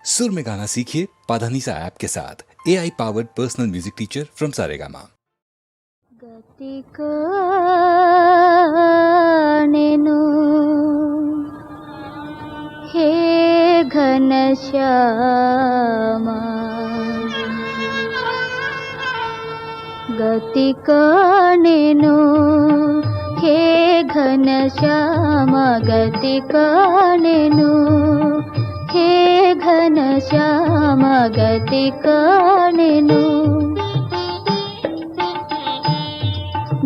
सुर में गाना सीखिए पाधानीसा ऐप के साथ। AI powered personal music teacher from Saregama. गतिकानेनु हे घनश्यामा, गतिकानेनु हे घनश्यामा, गतिकानेनु हे घनश्यामा, गतिकानेनु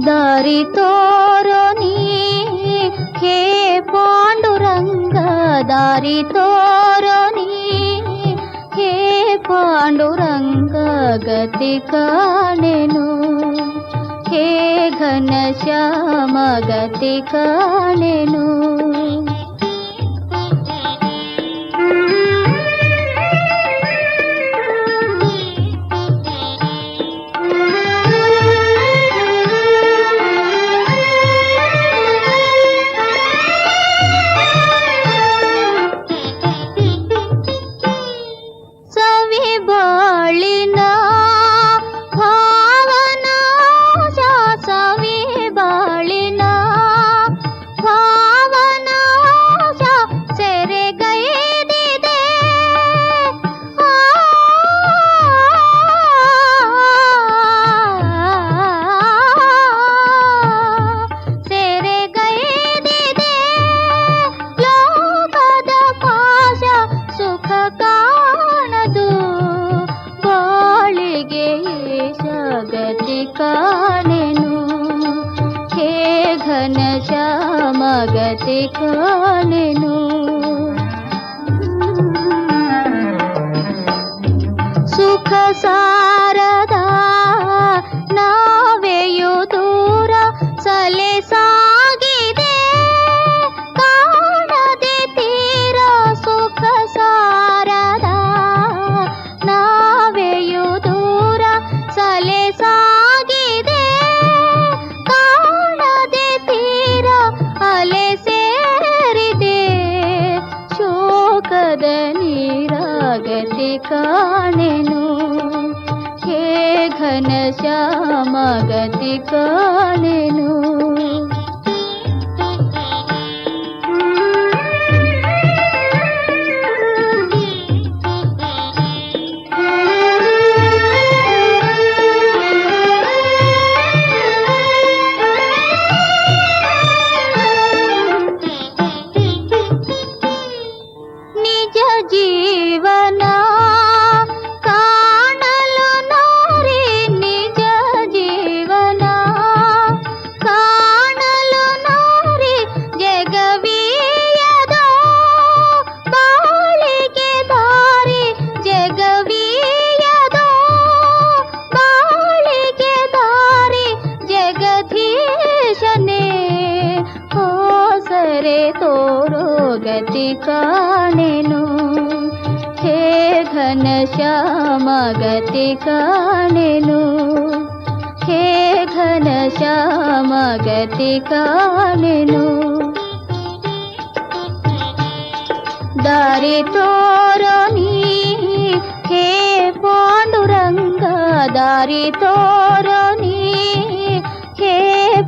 दारी तोरोनी हे पांडुरंग, दारी तोरोनी हे पांडुरंग, गतिकानेनु हे घनश्यामा, गतिकानेनु गतिकानेनु सुख सारदा नावेयु दूर सले सागिदे काणदे ತೀರ सुख सारदा नावेयु दूर सले सागिदे काणदे ತೀರ ಅಲೆ ಸೇರಿದೆ ಶೋಕದ ನೀರ, ಗತಿಕಾನೆನು ಹೇ ಘನಶ್ಯಾಮ, ಗತಿಕಾನೆನು जीवन काणಲು नारी, निज जीवन काणಲು नारी, जगवीयदो बाಳಿಗೆ ದಾರಿ, जगवीयदो बाಳಿಗೆ ದಾರಿ, जगदीशने हो सरे तोरो गतिकानेनु हे घनश्याम, गतिकानेनु हे घनश्याम, गतिकानेनु दारी तोरोनी हे पांडुरंग, दारी तोरोनी हे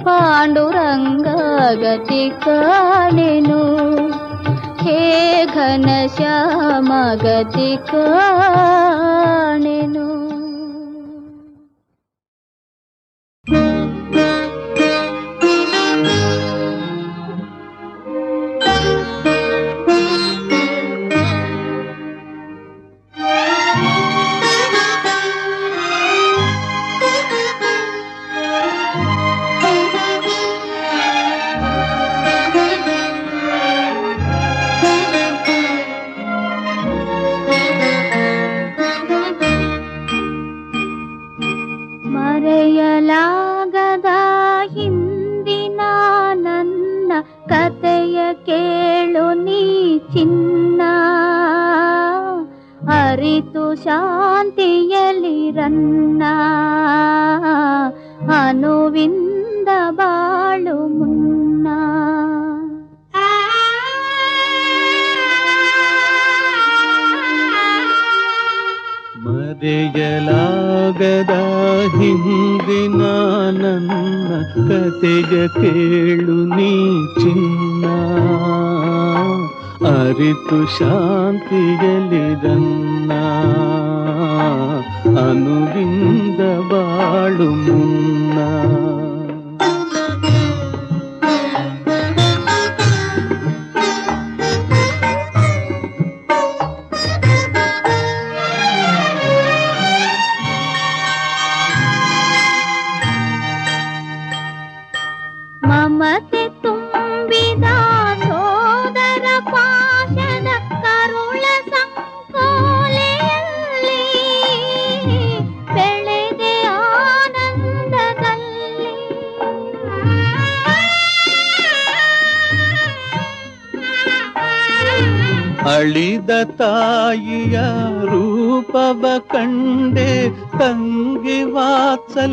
पांडुरंग, गतिकानेनु हे घनश्याम, गतिकानेनु ಮರೆಯಲಾಗದ ಹಿಂದಿನ ನನ್ನ ಕತೆಯ ಕೇಳು ನೀ ಚಿನ್ನ, ಅರಿತು ಶಾಂತಿಯಲ್ಲಿರನ್ನ, ಅನುವಿಂದ ಬಾಳು ಮುನ್ನ. ಮರೆಯಲಾಗದ ಹಿಂದಿನ ನನ್ನ ಕತೆಯ ಕೇಳು ನೀ ಚಿನ್ನ, ಅರಿತು ಶಾಂತಿಯಲ್ಲಿರನ್ನ, ಅನುವಿಂದ ಬಾಳು ಮುನ್ನ. ಮಮತೆ ತುಂಬಿದ ಸೋದರ ಪಾಶದ ಕರುಳ ಸಂಕೋಲೆಯಲ್ಲಿ ಬೆಳೆದೆ ಆನಂದದಲ್ಲಿ. ಅಳಿದ ತಾಯಿಯ ರೂಪವ ಕಂಡೆ ತಂಗಿ ವಾತ್ಸಲ್ಯದಲ್ಲಿ,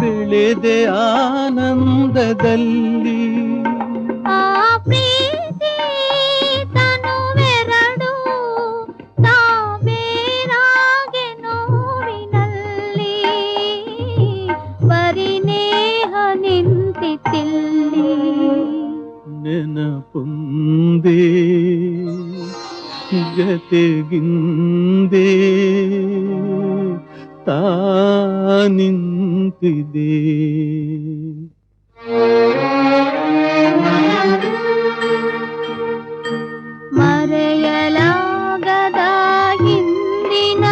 ಬೆಳೆದೆ ಆನಂದದಲ್ಲಿ. ಆ ಪ್ರೀತಿ ತನುವೆರಡು ತಾವೇರಾಗೆ ನೋವಿನಲ್ಲಿ, ಪರಿನೇಹ ನಿಂತಿತ್ತಿಲ್ಲಿ. ನೆನಪುಂದೇ ಜತೆಗಿಂದೇ ನಿಂತಿದೆ. ಮರೆಯಲಾಗದ ಹಿಂದಿನ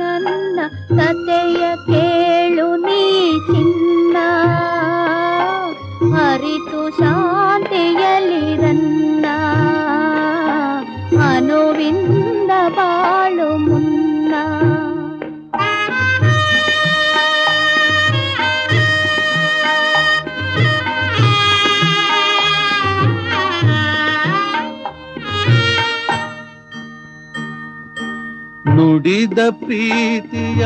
ನನ್ನ ಕತೆಯ ಕೇಳು ನೀ ಚಿನ್ನ, ಅರಿತು ಶಾಂತಿಯಲ್ಲಿರನ್ನ, ಅನುವಿಂದ ಬಾಳು ಮುನ್ನ. ನುಡಿದ ಪ್ರೀತಿಯ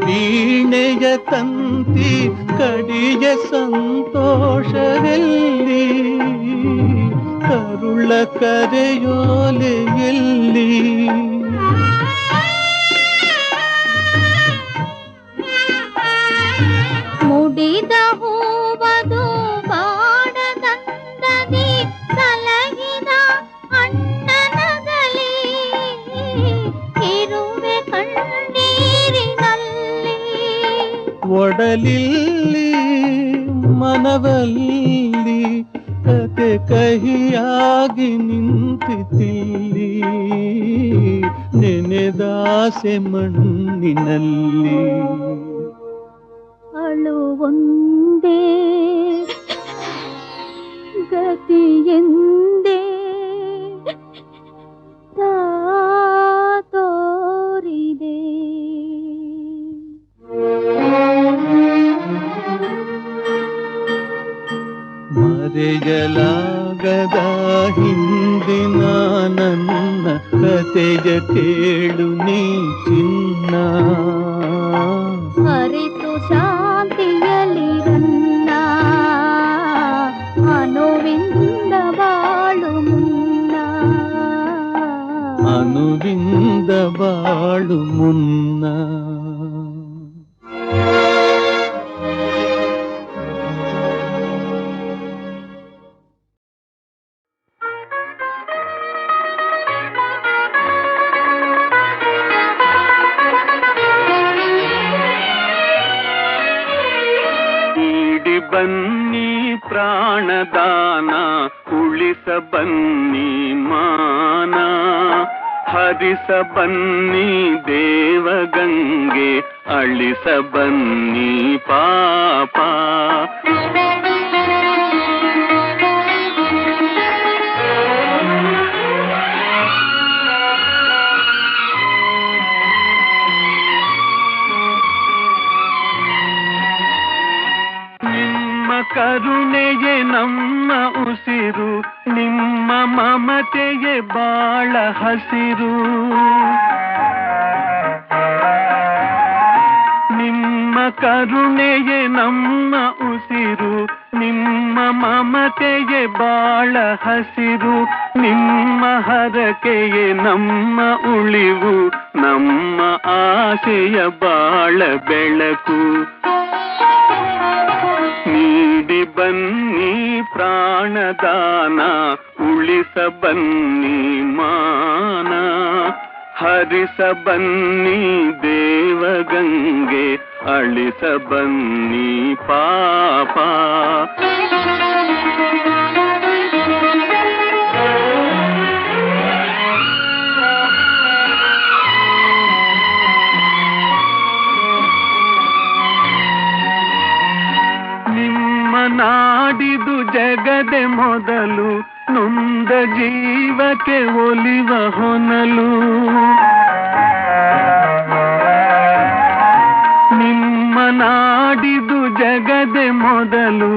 ವೀಣೆಯ ತಂತಿ ಕಡಿಯ ಸಂತೋಷವೆಲ್ಲಿ, ಕರುಳ ಕರೆಯೋಲೆಯಲ್ಲಿ. ಮುಡಿದ ಹೂವದು ಬಾಡದಂದದಿ ಸಲಹಿದ ಅಣ್ಣನಗಲಿ, ಇರುವೆ ಕಣ್ಣೀರಿನಲ್ಲಿ. ಒಡಲಿಲ್ಲಿ ಮನವಲ್ಲಿ ಕತೆ ಕಹಿಯಾಗಿ ನಿಂತಿತಿಲ್ಲಿ, ನೆನೆದಾಸೆ ಮಣ್ಣಿನಲ್ಲಿ. ಅಳುವೊಂದೇ ಗತಿಯೆಂದೇ ತೋರಿದೆ. ಮರೆಯಲಾಗದ ಹಿಂದಿನ ನನ್ನ ಕತೆಯ ಕೇಳು ನೀ ಚಿನ್ನ, ಅರಿತು ಶಾಂತಿಯಲ್ಲಿರನ್ನ, ಅನುವಿಂದ ಬಾಳು ಮುನ್ನ. ಅನುವಿಂದ ಬಾಳು ಮುನ್ನ. ಬನ್ನಿ ಪ್ರಾಣದಾನ ಉಳಿಸ ಬನ್ನಿ ಮಾನ, ಹರಿಸ ಬನ್ನಿ ದೇವಗಂಗೆ ಅಳಿಸ ಬನ್ನಿ ಪಾಪ. ಕರುಣೆಯೇ ನಮ್ಮ ಉಸಿರು, ನಿಮ್ಮ ಮಮತೆಯೇ ಬಾಳ ಹಸಿರು. ನಿಮ್ಮ ಕರುಣೆಯೇ ನಮ್ಮ ಉಸಿರು, ನಿಮ್ಮ ಮಮತೆಯೇ ಬಾಳ ಹಸಿರು, ನಿಮ್ಮ ಹರಕೆಯೇ ನಮ್ಮ ಉಳಿವು, ನಮ್ಮ ಆಸೆಯ ಬಾಳ ಬೆಳಕು. ನೀಡಿ ಬನ್ನಿ ಪ್ರಾಣದಾನ, ಉಳಿಸ ಬನ್ನಿ ಮಾನ, ಹರಿಸ ಬನ್ನಿ ದೇವಗಂಗೆ, ಅಳಿಸ ಬನ್ನಿ ಪಾಪ. ನಾಡಿದು ಜಗದೆ ಮೊದಲು, ನೊಂದ ಜೀವಕ್ಕೆ ಒಲಿವ ಹೊನಲು. ನಿಮ್ಮ ನಾಡಿದು ಜಗದೆ ಮೊದಲು,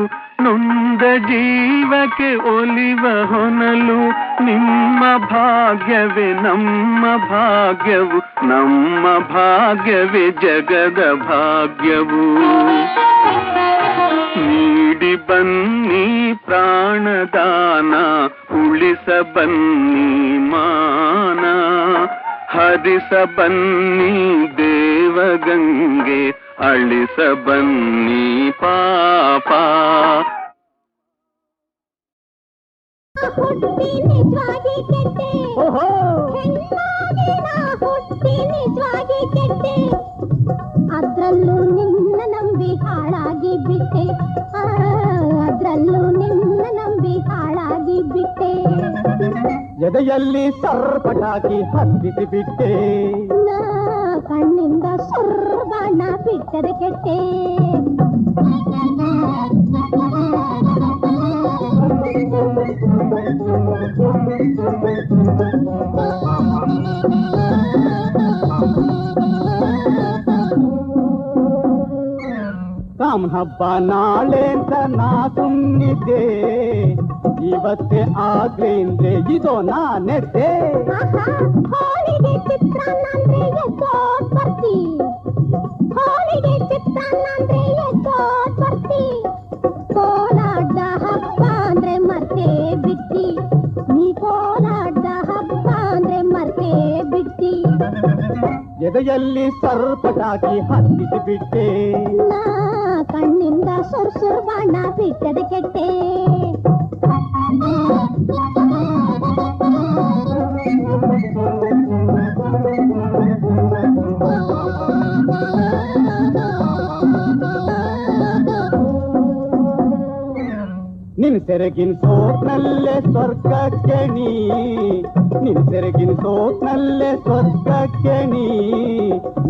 ನೊಂದ ಜೀವಕ್ಕೆ ಒಲಿವ ಹೊನಲು. ನಿಮ್ಮ ಭಾಗ್ಯವೇ ನಮ್ಮ ಭಾಗ್ಯವು, ನಮ್ಮ ಭಾಗ್ಯವೇ ಜಗದ ಭಾಗ್ಯವು. ನೀಡಿ ಬನ್ನಿ ಪ್ರಾಣದಾನ, ಉಳಿಸ ಬನ್ನಿ ಮಾನ, ಹರಿಸ ಬನ್ನಿ ದೇವಗಂಗೆ, ಅಳಿಸ ಬನ್ನಿ ಪಾಪ. ಹುಟ್ಟಿ ನಿಜವಾಗಿ ಕೆಟ್ಟೆ, ಹೆಣ್ಣಾಗಿ ನಾ ಹುಟ್ಟಿ ನಿಜವಾಗಿ ಕೆಟ್ಟೆ, ಅದ್ರಲ್ಲೂ ನಿನ್ನ ನಂಬಿ ಹಾಳಾಗಿ ಬಿಟ್ಟೆ, ಅದ್ರಲ್ಲೂ ನಿನ್ನ ನಂಬಿ ಹಾಳಾಗಿ ಬಿಟ್ಟೆ. ಎದೆಯಲ್ಲಿ ಸರ್ಪಟಾಕಿ ಹತ್ತಿಸಿ ಬಿಟ್ಟೆ, ನಾ ಕಣ್ಣಿಂದ ಸುರ್ಬಣ್ಣ ಬಿಟ್ಟರೆ ಕೆಟ್ಟೆ. ಕಾಮನ್ ಹಬ್ಬ ನಾಳೆ ಅಂತ ನಾ ಸುಮ್ಮನಿದ್ದೆ, ಇವತ್ತೇ ಆಗ್ಲಿ ಅಂದ್ರೆ ಇದು ನಾನೆದ್ದೆ. ಹೋಳಿಗೆ ಚಿತ್ರಾನ್ನ ಅಂದ್ರೆ ಎಷ್ಟೋಟ್ ಬರ್ತಿ, ಹೋಳಿಗೆ ಚಿತ್ರಾನ್ನ ಅಂದ್ರೆ ಎಷ್ಟೋಟ್ ಬರ್ತಿ, ಕೋಲಾಟ ಹಬ್ಬ ಅಂದ್ರೆ ಮರ್ತೇ ಬಿಟ್ಟಿ, ನೀ ಕೋಲಾಟ ಹಬ್ಬ ಅಂದ್ರೆ ಮರ್ತೇ ಬಿಟ್ಟಿ. ಎದೆಯಲ್ಲಿ ಸರ್ಪಟಾಕಿ ಹತ್ತಿಸಿ ಬಿಟ್ಟೆ, ನಾ ಕಣ್ಣಿಂದ ಸುರ್ಸುರ್ ಬಾಣ ಬಿಟ್ಟದ ಕೆಟ್ಟೆ. ನಿನ್ ಸೆರಗಿನ ಸೋತ್ನಲ್ಲೇ ಸ್ವರ್ಗಕ್ಕೆ ನೀ, ನಿನ್ ಸೆರಗಿನ ಸೋತ್ನಲ್ಲೇ ಸ್ವರ್ಗಕ್ಕೆ ನೀ,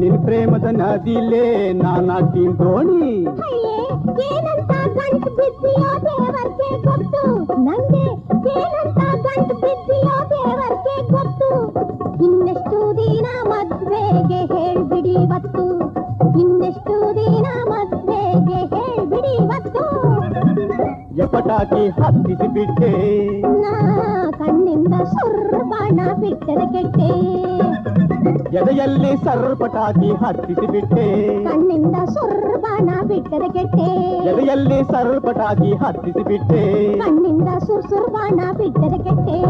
ನಿನ್ ಪ್ರೇಮದ ನದಿಲೇ ನಾನಾಕಿನ ದೋಣಿ. ಏನಂತ ಗಂಟು ಬಿದ್ದಿಯೋ ದೇವರ್ಗೆ ಗೊತ್ತು, ನಂಗೆ ಏನಂತ ಗಂಟು ಬಿದ್ದಿಯೋ ದೇವರ್ಗೆ ಗೊತ್ತು. ಇನ್ನೆಷ್ಟು ದಿನ ಮದ್ವೆಗೆ ಹೇಳ್ಬಿಡಿ ಇವತ್ತು, ಇನ್ನೆಷ್ಟು ದಿನ ಮದ್ವೆಗೆ ಹೇಳ್ಬಿಡಿ ಇವತ್ತು. ಎಪಟಾಕಿ ಹತ್ತಿಸಿ ಬಿಟ್ಟೆ, ನಾ ಕಣ್ಣಿಂದ ಸುರ್ಬಾಣ ಬಿಟ್ಟದ ಕೆಟ್ಟೆ. ಎದೆಯಲ್ಲಿ ಸರ್ಪಟಾಕಿ ಹತ್ತಿಸಿ ಬಿಟ್ಟೆ, ಕಣ್ಣಿಂದ ಸುರ್ಬಾಣ ಬಿಟ್ಟದ ಕೆಟ್ಟೆ. ಎದೆಯಲ್ಲಿ ಸರ್ಪಟಾಕಿ ಹತ್ತಿಸಿ ಬಿಟ್ಟೆ, ಕಣ್ಣಿಂದ ಸುರ್ಬಾಣ ಬಿಟ್ಟದ ಕೆಟ್ಟೆ.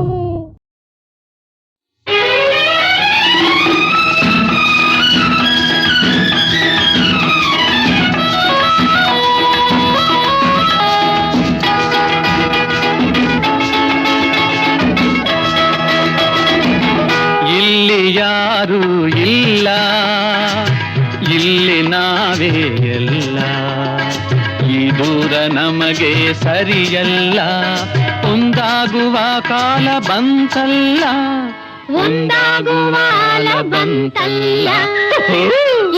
ಇಲ್ಲಿ ಯಾರೂ ಇಲ್ಲ, ಇಲ್ಲಿ ನಾವೇ ಎಲ್ಲ, ಈ ದೂರ ನಮಗೆ ಸರಿಯಲ್ಲ, ಒಂದಾಗುವ ಕಾಲ ಬಂತಲ್ಲ, ಒಂದಾಗುವ ಕಾಲ ಬಂತಲ್ಲ.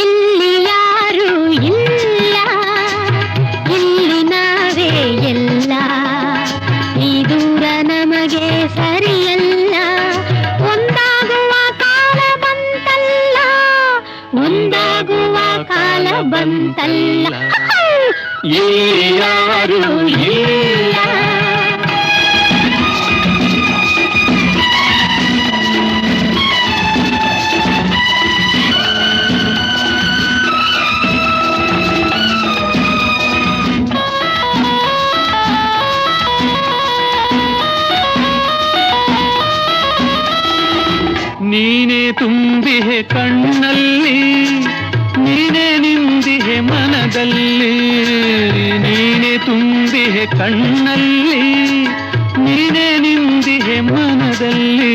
ಇಲ್ಲಿ ಯಾರು ಇಲ್ಲ, ಇಲ್ಲಿ ನಾವೇ ಎಲ್ಲ, ಈ ದೂರ ನಮಗೆ ಸರಿಯಲ್ಲ, ಒಂದಾಗುವ ಕಾಲ ಬಂತಲ್ಲ, ಒಂದಾಗುವ ಕಾಲ ಬಂತಲ್ಲ. ಇಲ್ಲಿ ಯಾರೂ ಇಲ್ಲ. ನೀನೇ ತುಂಬಿಹೆ ಕಣ್ಣಲ್ಲಿ, ನೀನೇ ನಿಂದಿಹೆ ಮನದಲ್ಲಿ, ನೀನೇ ತುಂಬಿಹೆ ಕಣ್ಣಲ್ಲಿ, ನೀನೇ ನಿಂದಿಹೆ ಮನದಲ್ಲಿ.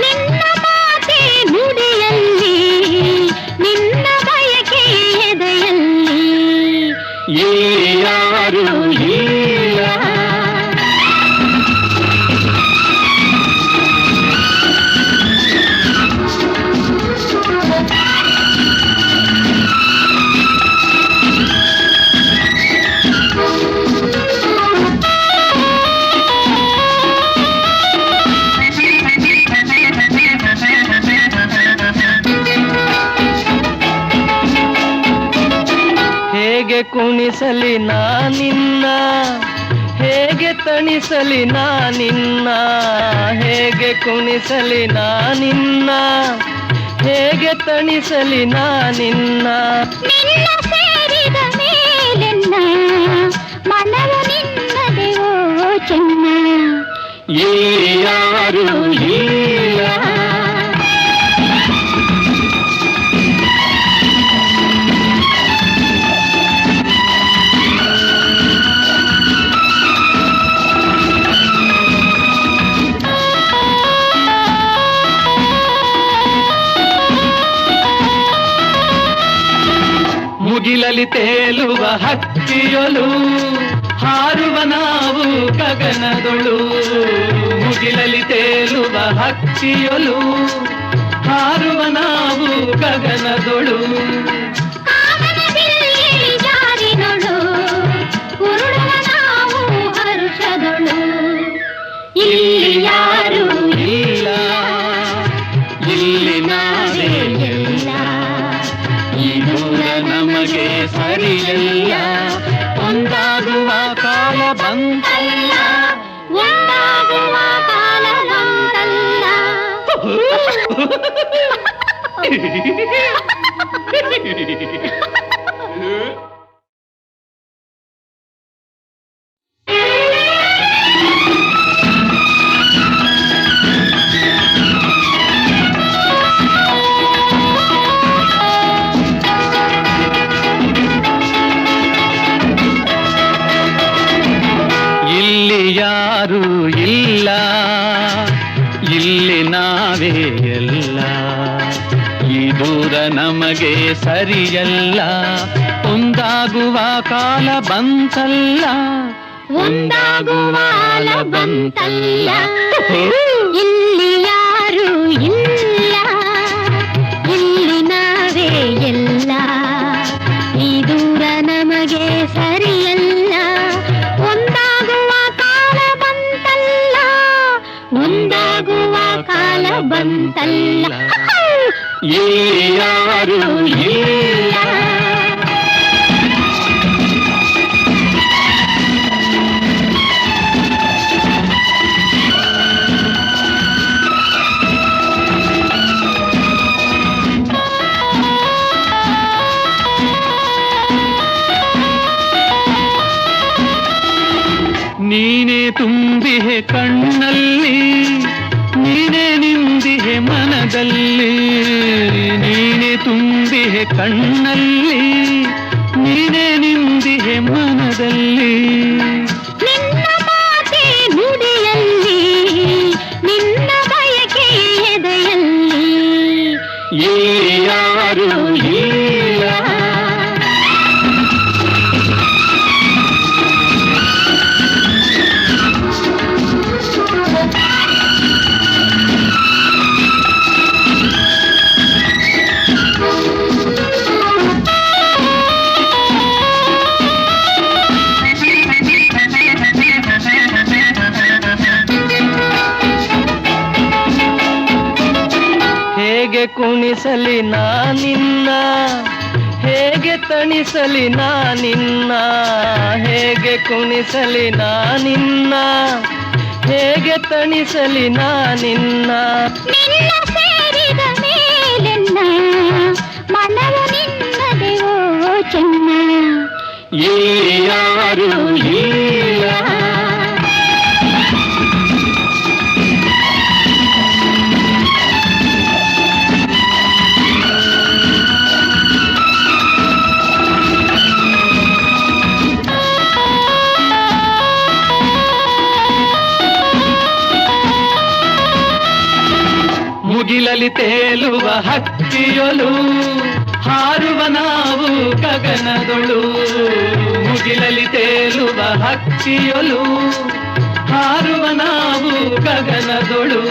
ನಿನ್ನ ಮಾತೆ ನುಡಿಯಲ್ಲಿ, ನಿನ್ನ ಬಯಕೆ ಎದೆಯಲ್ಲಿ, ಇಲ್ಲಿ ಯಾರು ಇಲ್ಲ. ಹೇಗೆ ಕುಣಿಸಲಿ ನಾನಿನ್ನ, ಹೇಗೆ ತಣಿಸಲಿ ನಾನಿನ್ನ, ಹೇಗೆ ಕುಣಿಸಲಿ ನಾನಿನ್ನ, ಹೇಗೆ ತಣಿಸಲಿ ನಾನಿನ್ನ. ನಿನ್ನ ಸೇರಿದ ಮೇಲೆನ್ನ ಮನವು ನಿನ್ನದೆಯೋ ಚೆನ್ನ, ಇಲ್ಲಿ ಯಾರು ಇಲ್ಲ. ಮುಗಿಲಲಿ ತೇಲುವ ಹಕ್ಕಿಯೊಲು, ಹಾರುವ ನಾವು ಗಗನದೊಳು. ಮುಗಿಲಲಿ ತೇಲುವ ಹಕ್ಕಿಯೊಲು, ಹಾರುವ ನಾವು ಗಗನದೊಳು. ಜಾರಿನೊಳು ಉರುಳುವ ನಾವು ಹರುಷದೊಳು, ಇಲ್ಲಿ ಯಾರು ಇಲ್ಲ, ಇಲ್ಲಿ ನಾವೇ ಎಲ್ಲ. ಈ ದೂರ ನಮಗೆ ಸರಿಯಲ್ಲ, ಒಂದಾಗುವ ಕಾಲ ಬಂತಲ್ಲ, ಒಂದಾಗುವ ಕಾಲ ಬಂತಲ್ಲ. ಇಲ್ಲಿ ಯಾರು ಇಲ್ಲ, ಇಲ್ಲಿ ನಾವೇ ಎಲ್ಲ. ಈ ದೂರ ನಮಗೆ ಸರಿಯಲ್ಲ, ಒಂದಾಗುವ ಕಾಲ ಬಂತಲ್ಲ, ಒಂದಾಗುವ ಕಾಲ ಬಂತಲ್ಲ. ಇಲ್ಲಿ ಯಾರು ಇಲ್ಲ, ಇಲ್ಲಿ ನಾವೇ ಎಲ್ಲ. ಈ ದೂರ ನಮಗೆ ಸರಿಯಲ್ಲ, ಒಂದಾಗುವ ಕಾಲ ಬಂತಲ್ಲ, ಒಂದಾಗುವ ಕಾಲ ಬಂತಲ್ಲ. ಇಲ್ಲಿ ಯಾರು ಇಲ್ಲ. ನೀನೇ ತುಂಬಿಹೆ ಕಣ್ಣಲ್ಲಿ, ನೀನೇ ನಿಂದಿಹೆ ಮನದಲ್ಲಿ, ನೀನೇ ತುಂಬಿಹೆ ಕಣ್ಣಲ್ಲಿ, ನೀನೇ ನಿಂದಿಹೆ ಮನದಲ್ಲಿ. ನಿನ್ನ ಮಾತೆ ನುಡಿಯಲ್ಲಿ, ನಿನ್ನ ಬಯಕೆ ಎದೆಯಲ್ಲಿ, ಇಲ್ಲಿ ಯಾರು ಇಲ್ಲ. ಹೇಗೆ ಕುಣಿಸಲಿ ನಾನಿನ್ನ, ಹೇಗೆ ತಣಿಸಲಿ ನಾನಿನ್ನ, ಹೇಗೆ ಕುಣಿಸಲಿ ನಾನಿನ್ನ, ಹೇಗೆ ತಣಿಸಲಿ ನಾನಿನ್ನ. ನಿನ್ನ ಸೇರಿದ ಮೇಲೆನ್ನ ಮನವು ನಿನ್ನದೆಯೋ ಚೆನ್ನ, ಇಲ್ಲಿ ಯಾರು ಇಲ್ಲ. ಮುಗಿಲಲಿ ತೇಲುವ ಹಕ್ಕಿಯೊಲು ಹಾರುವ ನಾವು ಗಗನದೊಳು ಮುಗಿಲಲಿ ತೇಲುವ ಹಕ್ಕಿಯೊಲು ಹಾರುವ ನಾವು ಗಗನದೊಳು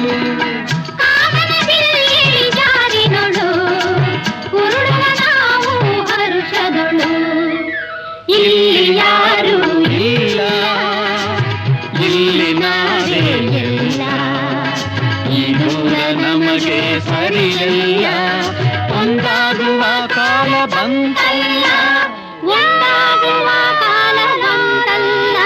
ಕಾಮನಬಿಲ್ಲಿ ಜಾರಿನೊಳು ಉರುಳುವ ನಾವು ಹರುಷದೊಳು ಇಲ್ಲಿ ಯಾರು ಇಲ್ಲ ಇಲ್ಲಿ ನಾವೇ ಎಲ್ಲ ಈ ದೂರ ನಮಗೆ ಸರಿಯಲ್ಲ ಒಂದಾಗುವ ಕಾಲ ಬಂತಲ್ಲ ಒಂದಾಗುವ ಕಾಲ ಬಂತಲ್ಲ